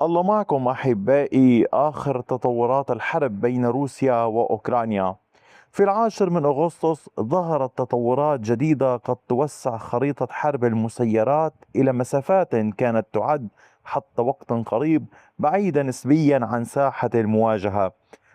الله معكم أحبائي. آخر تطورات الحرب بين روسيا وأوكرانيا. في 10 من أغسطس ظهرت تطورات جديدة قد توسع خريطة حرب المسيرات إلى مسافات كانت تعد حتى وقت قريب بعيدة نسبيا عن ساحة المواجهة.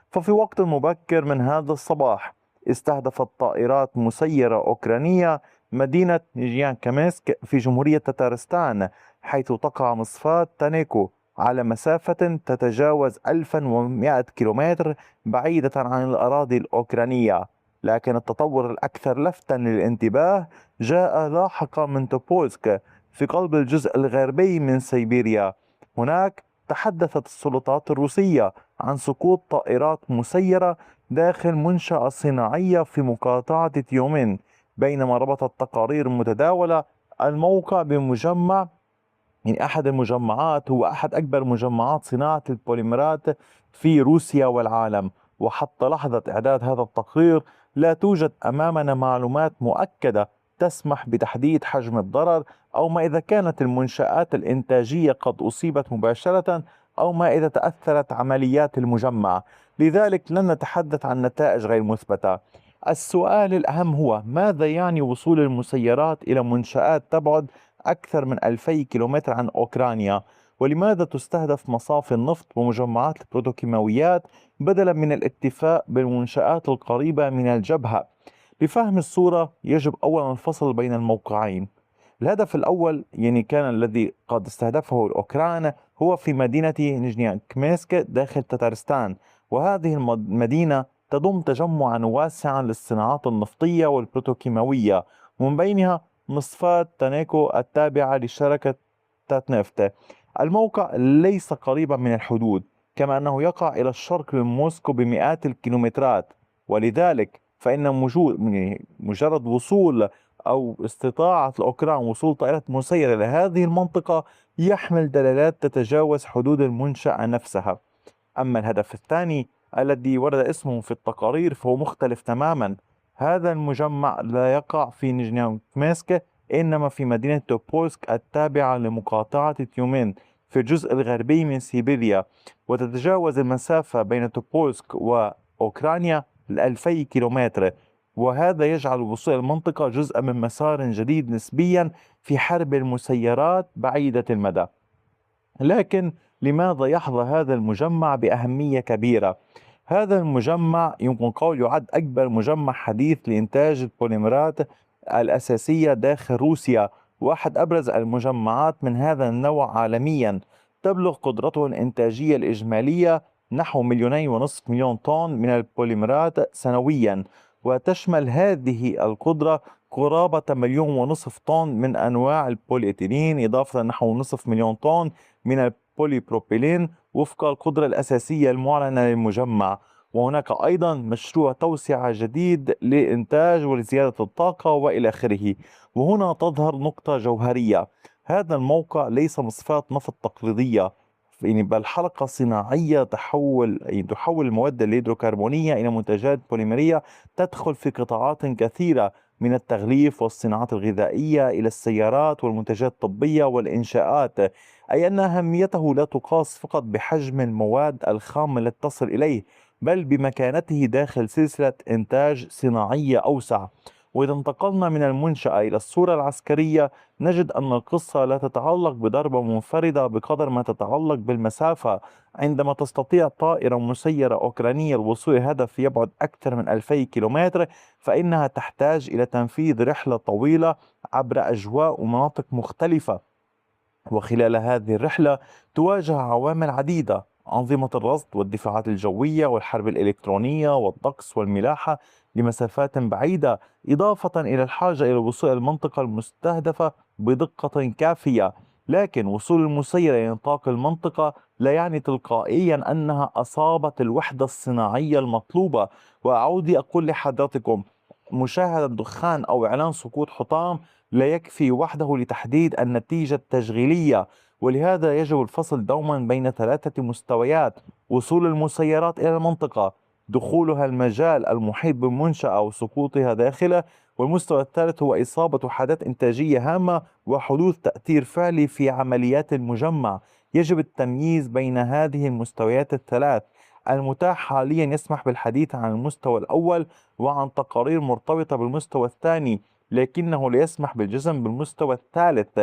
ففي وقت مبكر من هذا الصباح استهدفت طائرات مسيرة أوكرانية مدينة نيجيانكامسك في جمهورية تتارستان، حيث تقع مصفاة تانيكو على مسافة تتجاوز 1100 كيلومتر بعيدة عن الأراضي الأوكرانية. لكن التطور الأكثر لفتا للانتباه جاء لاحقا من توبولسك في قلب الجزء الغربي من سيبيريا. هناك تحدثت السلطات الروسية عن سقوط طائرات مسيرة داخل منشأة صناعية في مقاطعة تيومين، بينما ربطت تقارير متداولة الموقع بمجمع من أحد المجمعات هو أحد أكبر مجمعات صناعة البوليمرات في روسيا والعالم. وحتى لحظة إعداد هذا التقرير لا توجد أمامنا معلومات مؤكدة تسمح بتحديد حجم الضرر، أو ما إذا كانت المنشآت الإنتاجية قد أصيبت مباشرة، أو ما إذا تأثرت عمليات المجمع. لذلك لن نتحدث عن نتائج غير مثبتة. السؤال الأهم هو ماذا يعني وصول المسيرات إلى منشآت تبعد أكثر من 2000 كيلومتر عن أوكرانيا؟ ولماذا تستهدف مصافي النفط ومجمعات البتروكيماويات بدلا من الاكتفاء بالمنشآت القريبة من الجبهة؟ لفهم الصورة يجب أولا الفصل بين الموقعين. الهدف الأول كان الذي قد استهدفه الأوكران هو في مدينة نيجنيانكميسك داخل تتارستان، وهذه المدينة تضم تجمعا واسعا للصناعات النفطية والبتروكيماوية، ومن بينها مصفاة تانيكو التابعة لشركة تاتنفت. الموقع ليس قريبا من الحدود، كما أنه يقع إلى الشرق من موسكو بمئات الكيلومترات، ولذلك فإن مجرد وصول أو استطاعة الأوكران وصول طائرات مسيرة لهذه المنطقة يحمل دلالات تتجاوز حدود المنشأة نفسها. أما الهدف الثاني الذي ورد اسمه في التقارير فهو مختلف تماما. هذا المجمع لا يقع في نيجنيوكمسك، إنما في مدينة توبولسك التابعة لمقاطعة تيومين في الجزء الغربي من سيبيريا، وتتجاوز المسافة بين توبولسك وأوكرانيا 2000 كيلومتر. وهذا يجعل وصول المنطقة جزءا من مسار جديد نسبيا في حرب المسيرات بعيدة المدى. لكن لماذا يحظى هذا المجمع بأهمية كبيرة؟ هذا المجمع يمكن قول يعد أكبر مجمع حديث لإنتاج البوليمرات الأساسية داخل روسيا، وأحد أبرز المجمعات من هذا النوع عالميا. تبلغ قدرته الإنتاجية الإجمالية نحو 2.5 مليون طن من البوليمرات سنويا، وتشمل هذه القدرة قرابة 1.5 مليون طن من أنواع البوليإثيلين، إضافة نحو نصف مليون طن من البوليبروبيلين وفق القدرة الأساسية المعلنة للمجمع. وهناك أيضا مشروع توسعة جديد لإنتاج ولزيادة الطاقة وإلى آخره. وهنا تظهر نقطة جوهرية. هذا الموقع ليس مصفاة نفط تقليدية، بل حلقة صناعية تحول المواد الهيدروكربونية إلى منتجات بوليمرية تدخل في قطاعات كثيرة، من التغليف والصناعات الغذائية إلى السيارات والمنتجات الطبية والإنشاءات. أي أن أهميته لا تقاس فقط بحجم المواد الخام التي تصل إليه، بل بمكانته داخل سلسلة إنتاج صناعية أوسع. وإذا انتقلنا من المنشأة إلى الصورة العسكرية نجد أن القصة لا تتعلق بضربة منفردة بقدر ما تتعلق بالمسافة. عندما تستطيع طائرة مسيرة أوكرانية الوصول إلى هدف يبعد أكثر من 2000 كيلومتر، فإنها تحتاج إلى تنفيذ رحلة طويلة عبر أجواء ومناطق مختلفة. وخلال هذه الرحلة تواجه عوامل عديدة: أنظمة الرصد والدفاعات الجوية والحرب الإلكترونية والطقس والملاحة لمسافات بعيدة، إضافة إلى الحاجة إلى الوصول إلى المنطقة المستهدفة بدقة كافية. لكن وصول المسيرة إلى نطاق المنطقة لا يعني تلقائيا أنها أصابت الوحدة الصناعية المطلوبة. وأعود أقول لحضراتكم، مشاهدة دخان أو إعلان سقوط حطام لا يكفي وحده لتحديد النتيجة التشغيلية. ولهذا يجب الفصل دوما بين 3 مستويات: وصول المسيرات إلى المنطقة، دخولها المجال المحيط بالمنشأة وسقوطها داخله. والمستوى الثالث هو إصابة وحدات إنتاجية هامة وحدوث تأثير فعلي في عمليات المجمع. يجب التمييز بين هذه المستويات الثلاث. المتاح حاليا يسمح بالحديث عن المستوى الأول وعن تقارير مرتبطة بالمستوى الثاني، لكنه لا يسمح بالجزم بالمستوى الثالث.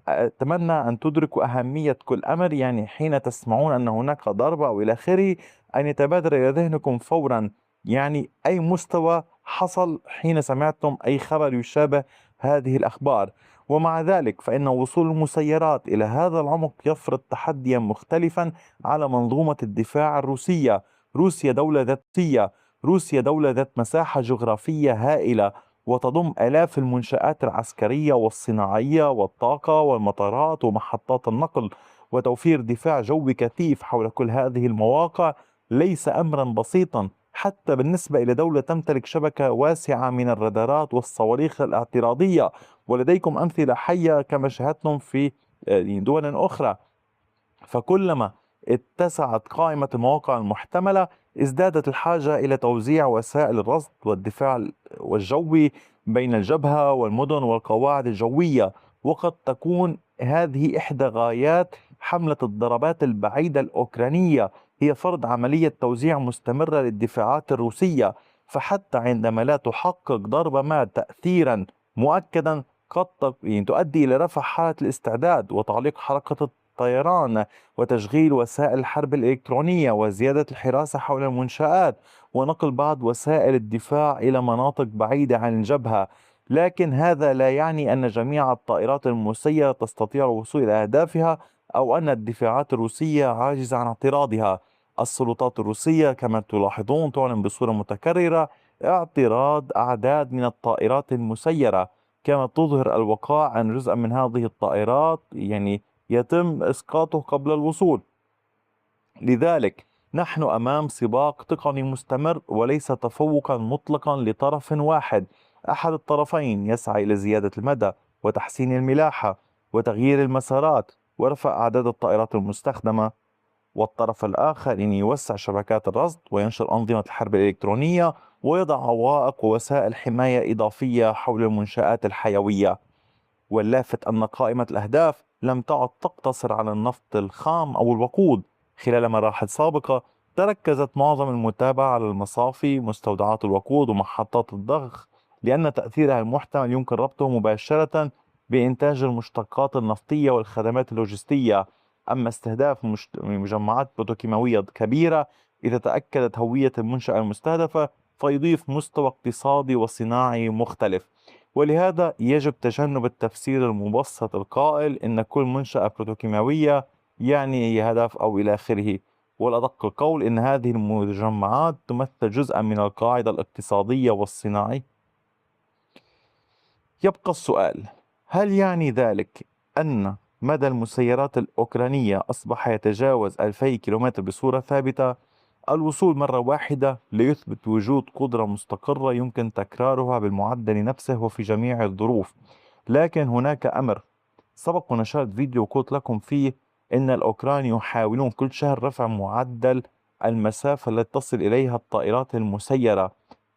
أتمنى أن تدركوا أهمية كل أمر، يعني حين تسمعون أن هناك ضربة أو إلى آخره أن يتبادر إلى ذهنكم فورا يعني أي مستوى حصل حين سمعتم أي خبر يشابه هذه الأخبار. ومع ذلك فإن وصول المسيرات إلى هذا العمق يفرض تحديا مختلفا على منظومة الدفاع الروسية. روسيا دولة ذات مساحة جغرافية هائلة، وتضم آلاف المنشآت العسكرية والصناعية والطاقة والمطارات ومحطات النقل. وتوفير دفاع جوي كثيف حول كل هذه المواقع ليس أمرا بسيطا، حتى بالنسبة إلى دولة تمتلك شبكة واسعة من الرادارات والصواريخ الاعتراضية. ولديكم أمثلة حية كما شاهدتم في دول أخرى. فكلما اتسعت قائمة المواقع المحتملة ازدادت الحاجة إلى توزيع وسائل الرصد والدفاع والجوي بين الجبهة والمدن والقواعد الجوية. وقد تكون هذه إحدى غايات حملة الضربات البعيدة الأوكرانية، هي فرض عملية توزيع مستمرة للدفاعات الروسية. فحتى عندما لا تحقق ضربة ما تأثيرا مؤكدا قد يعني تؤدي إلى رفع حالة الاستعداد وتعليق حركة الطيران وتشغيل وسائل الحرب الإلكترونية وزيادة الحراسة حول المنشآت ونقل بعض وسائل الدفاع إلى مناطق بعيدة عن الجبهة. لكن هذا لا يعني أن جميع الطائرات المسيرة تستطيع الوصول إلى أهدافها أو أن الدفاعات الروسية عاجزة عن اعتراضها. السلطات الروسية كما تلاحظون تعلن بصورة متكررة اعتراض أعداد من الطائرات المسيرة، كما تظهر الوقائع أن جزءا من هذه الطائرات يعني يتم إسقاطه قبل الوصول. لذلك نحن أمام سباق تقني مستمر وليس تفوقا مطلقا لطرف واحد. أحد الطرفين يسعى إلى زيادة المدى وتحسين الملاحة وتغيير المسارات ورفع أعداد الطائرات المستخدمة، والطرف الآخر أن يوسع شبكات الرصد وينشر أنظمة الحرب الإلكترونية ويضع عوائق ووسائل حماية إضافية حول المنشآت الحيوية. واللافت أن قائمة الأهداف لم تعد تقتصر على النفط الخام أو الوقود. خلال مراحل سابقة تركزت معظم المتابعة على المصافي، مستودعات الوقود ومحطات الضخ، لأن تأثيرها المحتمل يمكن ربطه مباشرة بإنتاج المشتقات النفطية والخدمات اللوجستية. أما استهداف مجمعات بتروكيماوية كبيرة، إذا تأكدت هوية المنشأة المستهدفة فيضيف مستوى اقتصادي وصناعي مختلف. ولهذا يجب تجنب التفسير المبسط القائل إن كل منشأة بتروكيماوية يعني هي هدف أو إلى آخره. والأدق القول إن هذه المجمعات تمثل جزءا من القاعدة الاقتصادية والصناعية. يبقى السؤال: هل يعني ذلك أن مدى المسيرات الأوكرانية أصبح يتجاوز 2000 كيلومتر بصورة ثابتة؟ الوصول مرة واحدة ليثبت وجود قدرة مستقرة يمكن تكرارها بالمعدل نفسه وفي جميع الظروف. لكن هناك أمر سبق ونشرت فيديو قلت لكم فيه إن الأوكران يحاولون كل شهر رفع معدل المسافة التي تصل إليها الطائرات المسيرة.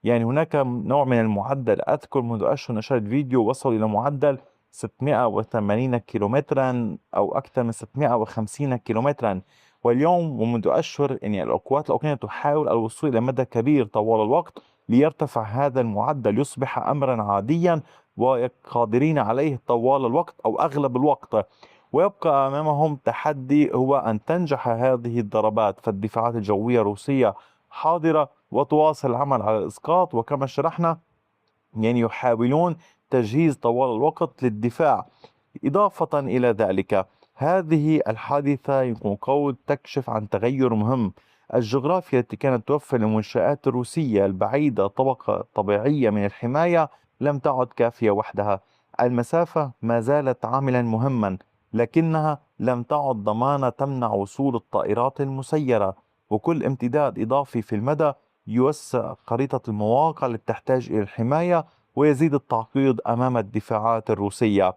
يعني هناك نوع من المعدل، أذكر منذ أشهر نشرت فيديو وصل إلى معدل 680 كيلومترا أو أكثر من 650 كيلومترا. واليوم ومنذ أشهر يعني القوات الأوكرانية تحاول الوصول إلى مدى كبير طوال الوقت ليرتفع هذا المعدل يصبح أمرا عاديا وقادرين عليه طوال الوقت أو أغلب الوقت. ويبقى أمامهم تحدي هو أن تنجح هذه الضربات. فالدفاعات الجوية الروسية حاضرة وتواصل العمل على الإسقاط، وكما شرحنا يعني يحاولون تجهيز طوال الوقت للدفاع. إضافة إلى ذلك هذه الحادثة يمكن قول تكشف عن تغير مهم. الجغرافيا التي كانت توفر للمنشآت الروسية البعيدة طبقة طبيعية من الحماية لم تعد كافية وحدها. المسافة ما زالت عاملا مهما، لكنها لم تعد ضمانة تمنع وصول الطائرات المسيرة. وكل امتداد إضافي في المدى يوسع خريطة المواقع التي تحتاج إلى الحماية ويزيد التعقيد أمام الدفاعات الروسية.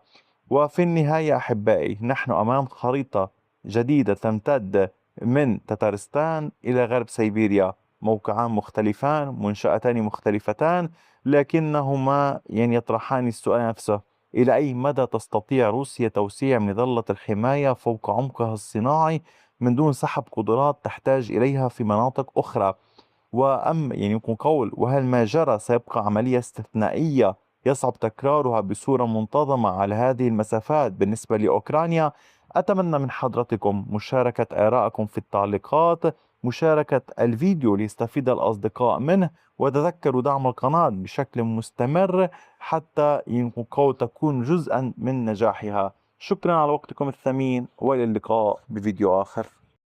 وفي النهاية أحبائي نحن أمام خريطة جديدة تمتد من تتارستان إلى غرب سيبيريا، موقعان مختلفان، منشأتان مختلفتان، لكنهما يعني يطرحان السؤال نفسه: إلى أي مدى تستطيع روسيا توسيع مظلة الحماية فوق عمقها الصناعي من دون سحب قدرات تحتاج إليها في مناطق أخرى؟ يعني يكون قول: وهل ما جرى سيبقى عملية استثنائية يصعب تكرارها بصورة منتظمة على هذه المسافات بالنسبة لأوكرانيا؟ أتمنى من حضرتكم مشاركة آرائكم في التعليقات، مشاركة الفيديو ليستفيد الأصدقاء منه، وتذكروا دعم القناة بشكل مستمر حتى يكون تكون جزءا من نجاحها. شكرا على وقتكم الثمين، وإلى اللقاء بفيديو آخر.